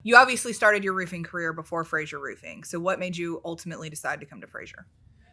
You obviously started your roofing career before Fraser Roofing. So what made you ultimately decide to come to Fraser?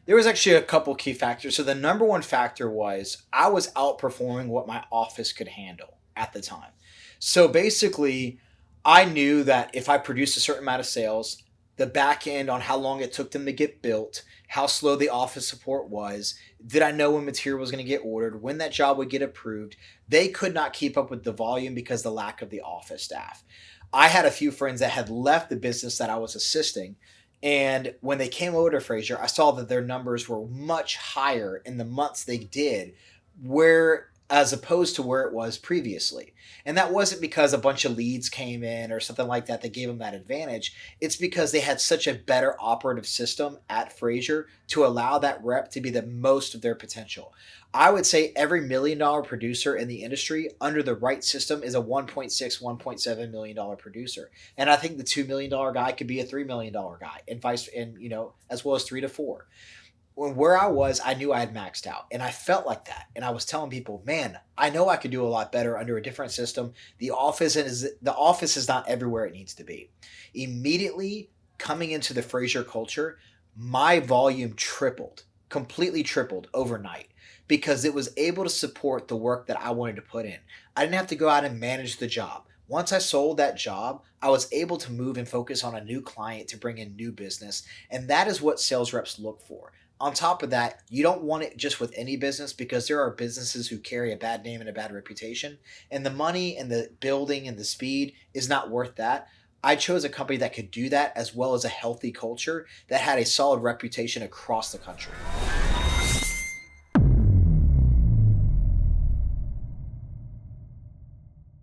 There was actually a couple key factors. So the number one factor was I was outperforming what my office could handle at the time. So basically, I knew that if I produced a certain amount of sales, the back end on how long it took them to get built, how slow the office support was, did I know when material was going to get ordered, when that job would get approved, they could not keep up with the volume because of the lack of the office staff. I had a few friends that had left the business that I was assisting, and when they came over to Fraser, I saw that their numbers were much higher in the months they did, where as opposed to where it was previously. And that wasn't because a bunch of leads came in or something like that that gave them that advantage. It's because they had such a better operative system at Fraser to allow that rep to be the most of their potential. I would say every $1 million producer in the industry under the right system is a 1.6, $1.7 million producer. And I think the $2 million guy could be a $3 million guy, and vice, and as well as 3 to 4. Where I was, I knew I had maxed out, and I felt like that. And I was telling people, man, I know I could do a lot better under a different system. The office is not everywhere it needs to be. Immediately coming into the Fraser culture, my volume tripled, completely tripled overnight, because it was able to support the work that I wanted to put in. I didn't have to go out and manage the job. Once I sold that job, I was able to move and focus on a new client to bring in new business. And that is what sales reps look for. On top of that, you don't want it just with any business, because there are businesses who carry a bad name and a bad reputation. And the money and the building and the speed is not worth that. I chose a company that could do that, as well as a healthy culture that had a solid reputation across the country.